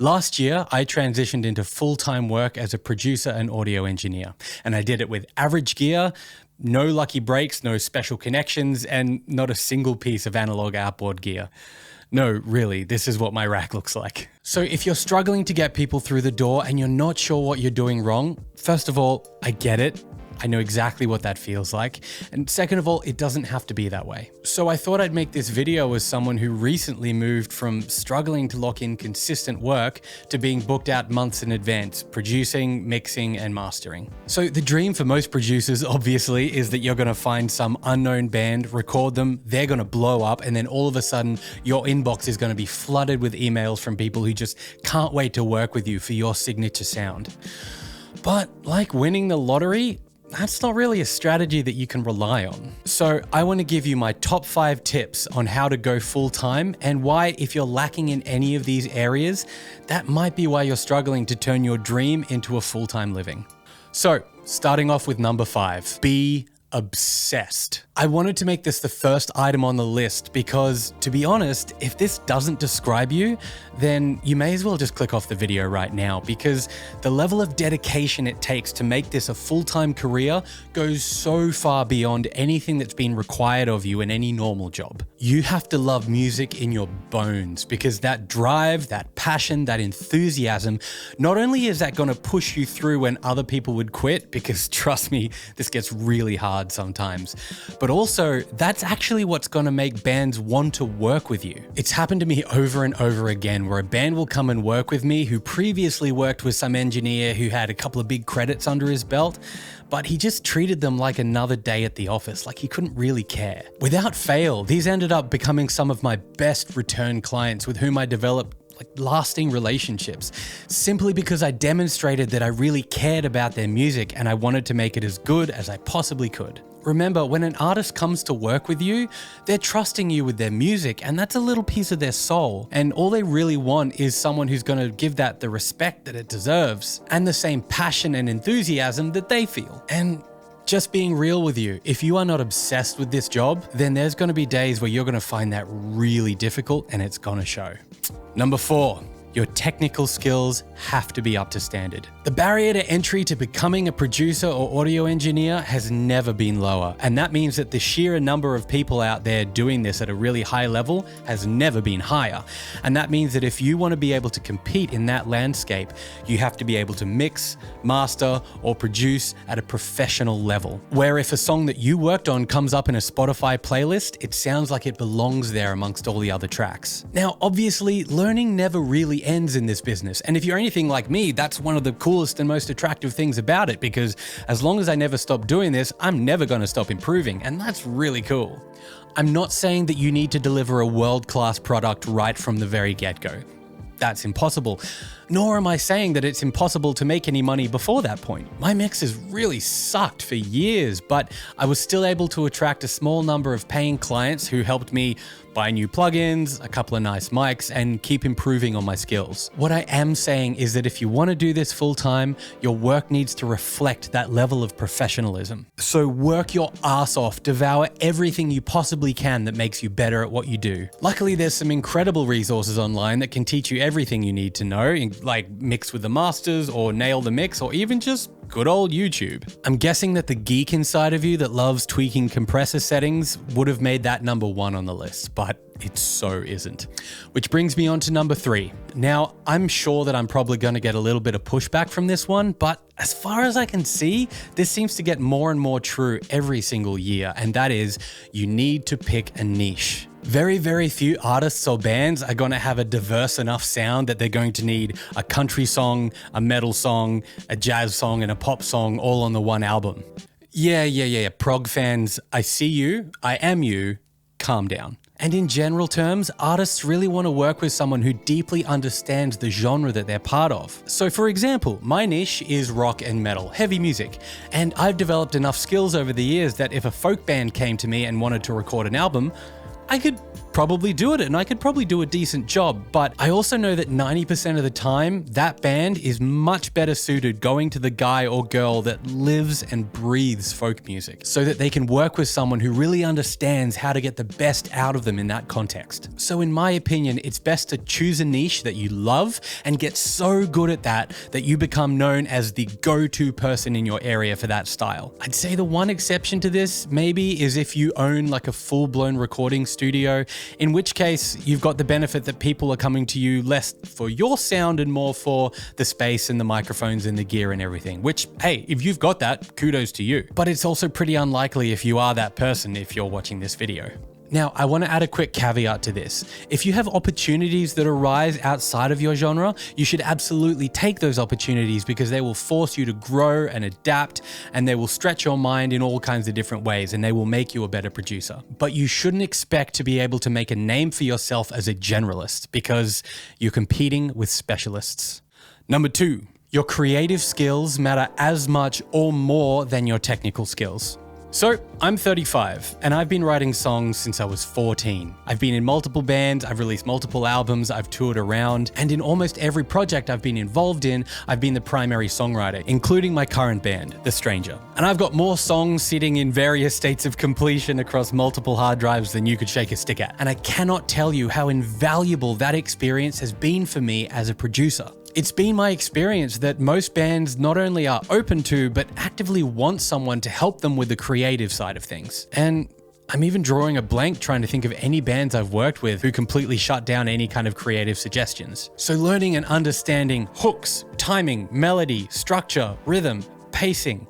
Last year, I transitioned into full-time work as a producer and audio engineer, and I did it with average gear, no lucky breaks, no special connections, and not a single piece of analog outboard gear. No, really, this is what my rack looks like. So if you're struggling to get people through the door and you're not sure what you're doing wrong, first of all, I get it. I know exactly what that feels like. And second of all, it doesn't have to be that way. So I thought I'd make this video as someone who recently moved from struggling to lock in consistent work to being booked out months in advance, producing, mixing, and mastering. So the dream for most producers, obviously, is that you're gonna find some unknown band, record them, they're gonna blow up, and then all of a sudden, your inbox is gonna be flooded with emails from people who just can't wait to work with you for your signature sound. But like winning the lottery, that's not really a strategy that you can rely on. So I want to give you my top 5 tips on how to go full-time and why, if you're lacking in any of these areas, that might be why you're struggling to turn your dream into a full-time living. So starting off with number 5, be obsessed. I wanted to make this the first item on the list because, to be honest, if this doesn't describe you, then you may as well just click off the video right now, because the level of dedication it takes to make this a full-time career goes so far beyond anything that's been required of you in any normal job. You have to love music in your bones, because that drive, that passion, that enthusiasm, not only is that going to push you through when other people would quit, because trust me, this gets really hard sometimes, but also that's actually what's going to make bands want to work with you. It's happened to me over and over again where a band will come and work with me who previously worked with some engineer who had a couple of big credits under his belt, but he just treated them like another day at the office, like he couldn't really care. Without fail, these ended up becoming some of my best return clients with whom I developed lasting relationships, simply because I demonstrated that I really cared about their music and I wanted to make it as good as I possibly could. Remember, when an artist comes to work with you, they're trusting you with their music, and that's a little piece of their soul. And all they really want is someone who's going to give that the respect that it deserves and the same passion and enthusiasm that they feel. And just being real with you, if you are not obsessed with this job, then there's going to be days where you're going to find that really difficult and it's going to show. Number 4, your technical skills have to be up to standard. The barrier to entry to becoming a producer or audio engineer has never been lower, and that means that the sheer number of people out there doing this at a really high level has never been higher. And that means that if you want to be able to compete in that landscape, you have to be able to mix, master, or produce at a professional level. Where if a song that you worked on comes up in a Spotify playlist, it sounds like it belongs there amongst all the other tracks. Now, obviously, learning never really ends in this business. And if you're anything like me, that's one of the coolest and most attractive things about it, because as long as I never stop doing this, I'm never going to stop improving. And that's really cool. I'm not saying that you need to deliver a world-class product right from the very get-go. That's impossible. Nor am I saying that it's impossible to make any money before that point. My mixes really sucked for years, but I was still able to attract a small number of paying clients who helped me buy new plugins, a couple of nice mics, and keep improving on my skills. What I am saying is that if you want to do this full time, your work needs to reflect that level of professionalism. So work your ass off, devour everything you possibly can that makes you better at what you do. Luckily, there's some incredible resources online that can teach you everything you need to know, like mix with the masters or nail the mix, or even just good old YouTube. I'm guessing that the geek inside of you that loves tweaking compressor settings would have made that number 1 on the list, but it so isn't. Which brings me on to number 3. Now, I'm sure that I'm probably going to get a little bit of pushback from this one, but as far as I can see, this seems to get more and more true every single year, and that is, you need to pick a niche. Very, very few artists or bands are going to have a diverse enough sound that they're going to need a country song, a metal song, a jazz song, and a pop song all on the one album. Yeah. Prog fans, I see you, I am you, calm down. And in general terms, artists really want to work with someone who deeply understands the genre that they're part of. So for example, my niche is rock and metal, heavy music. And I've developed enough skills over the years that if a folk band came to me and wanted to record an album, I could probably do it and I could probably do a decent job. But I also know that 90% of the time, that band is much better suited going to the guy or girl that lives and breathes folk music so that they can work with someone who really understands how to get the best out of them in that context. So in my opinion, it's best to choose a niche that you love and get so good at that you become known as the go-to person in your area for that style. I'd say the one exception to this maybe is if you own like a full-blown recording studio, in which case you've got the benefit that people are coming to you less for your sound and more for the space and the microphones and the gear and everything, which, hey, if you've got that, kudos to you. But it's also pretty unlikely if you are that person if you're watching this video. Now, I want to add a quick caveat to this. If you have opportunities that arise outside of your genre, you should absolutely take those opportunities because they will force you to grow and adapt, and they will stretch your mind in all kinds of different ways, and they will make you a better producer. But you shouldn't expect to be able to make a name for yourself as a generalist because you're competing with specialists. Number 2, your creative skills matter as much or more than your technical skills. So, I'm 35, and I've been writing songs since I was 14. I've been in multiple bands, I've released multiple albums, I've toured around, and in almost every project I've been involved in, I've been the primary songwriter, including my current band, The Stranger. And I've got more songs sitting in various states of completion across multiple hard drives than you could shake a stick at. And I cannot tell you how invaluable that experience has been for me as a producer. It's been my experience that most bands not only are open to, but actively want someone to help them with the creative side of things. And I'm even drawing a blank trying to think of any bands I've worked with who completely shut down any kind of creative suggestions. So learning and understanding hooks, timing, melody, structure, rhythm, pacing,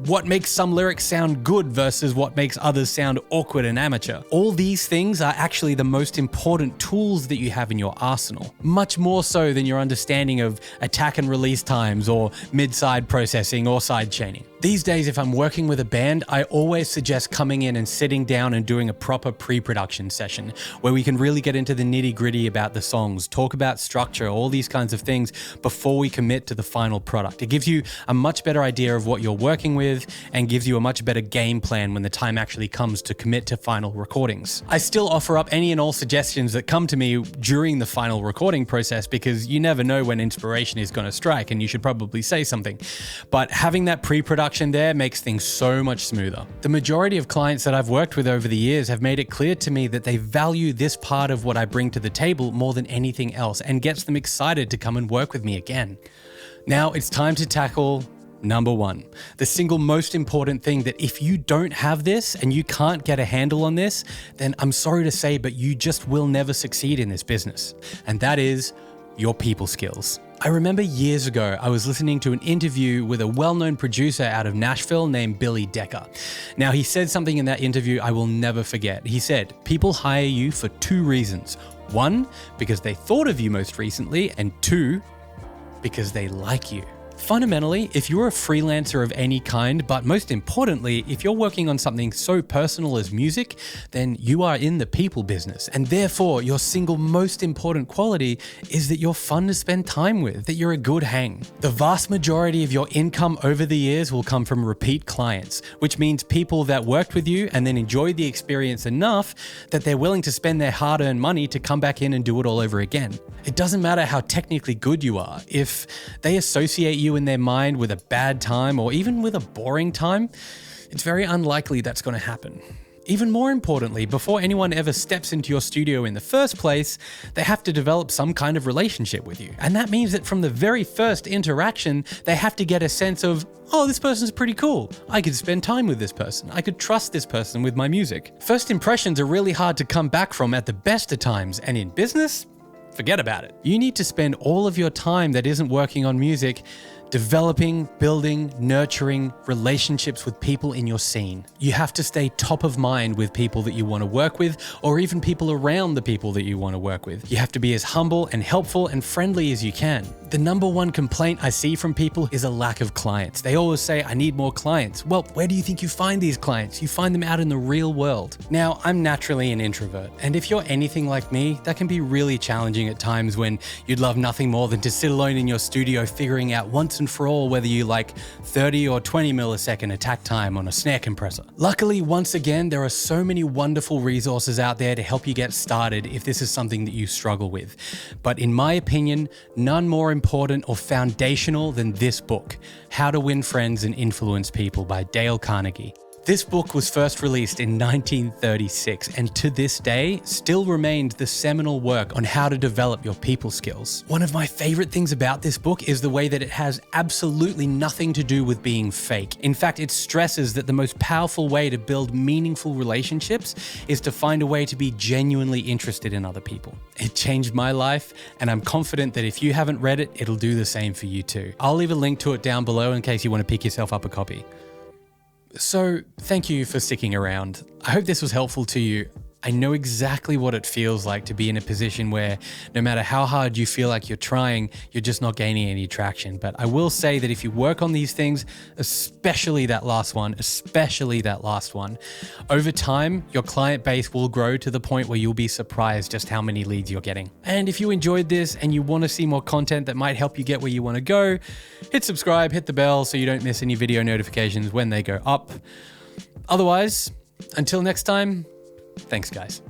what makes some lyrics sound good versus what makes others sound awkward and amateur. All these things are actually the most important tools that you have in your arsenal, much more so than your understanding of attack and release times or mid-side processing or side chaining. These days, if I'm working with a band, I always suggest coming in and sitting down and doing a proper pre-production session where we can really get into the nitty-gritty about the songs, talk about structure, all these kinds of things before we commit to the final product. It gives you a much better idea of what you're working with and gives you a much better game plan when the time actually comes to commit to final recordings. I still offer up any and all suggestions that come to me during the final recording process because you never know when inspiration is going to strike and you should probably say something. But having that pre-production there makes things so much smoother. The majority of clients that I've worked with over the years have made it clear to me that they value this part of what I bring to the table more than anything else and gets them excited to come and work with me again. Now it's time to tackle number 1, the single most important thing that if you don't have this and you can't get a handle on this, then I'm sorry to say, but you just will never succeed in this business. And that is your people skills. I remember years ago, I was listening to an interview with a well-known producer out of Nashville named Billy Decker. Now, he said something in that interview I will never forget. He said, people hire you for 2 reasons. 1, because they thought of you most recently, and 2, because they like you. Fundamentally, if you're a freelancer of any kind, but most importantly, if you're working on something so personal as music, then you are in the people business. And therefore, your single most important quality is that you're fun to spend time with, that you're a good hang. The vast majority of your income over the years will come from repeat clients, which means people that worked with you and then enjoyed the experience enough that they're willing to spend their hard-earned money to come back in and do it all over again. It doesn't matter how technically good you are. If they associate you in their mind with a bad time or even with a boring time, it's very unlikely that's going to happen. Even more importantly, before anyone ever steps into your studio in the first place, they have to develop some kind of relationship with you. And that means that from the very first interaction, they have to get a sense of, oh, this person's pretty cool. I could spend time with this person. I could trust this person with my music. First impressions are really hard to come back from at the best of times, and in business, forget about it. You need to spend all of your time that isn't working on music developing, building, nurturing relationships with people in your scene. You have to stay top of mind with people that you want to work with, or even people around the people that you want to work with. You have to be as humble and helpful and friendly as you can. The number one complaint I see from people is a lack of clients. They always say, I need more clients. Well, where do you think you find these clients? You find them out in the real world. Now, I'm naturally an introvert, and if you're anything like me, that can be really challenging at times when you'd love nothing more than to sit alone in your studio figuring out once and for all whether you like 30 or 20 millisecond attack time on a snare compressor. Luckily, once again, there are so many wonderful resources out there to help you get started if this is something that you struggle with. But in my opinion, none more important or foundational than this book, How to Win Friends and Influence People by Dale Carnegie. This book was first released in 1936 and to this day still remains the seminal work on how to develop your people skills. One of my favorite things about this book is the way that it has absolutely nothing to do with being fake. In fact, it stresses that the most powerful way to build meaningful relationships is to find a way to be genuinely interested in other people. It changed my life, and I'm confident that if you haven't read it, it'll do the same for you too. I'll leave a link to it down below in case you want to pick yourself up a copy. So thank you for sticking around. I hope this was helpful to you. I know exactly what it feels like to be in a position where no matter how hard you feel like you're trying, you're just not gaining any traction. But I will say that if you work on these things, especially that last one, over time, your client base will grow to the point where you'll be surprised just how many leads you're getting. And if you enjoyed this and you want to see more content that might help you get where you want to go, hit subscribe, hit the bell so you don't miss any video notifications when they go up. Otherwise, until next time, thanks, guys.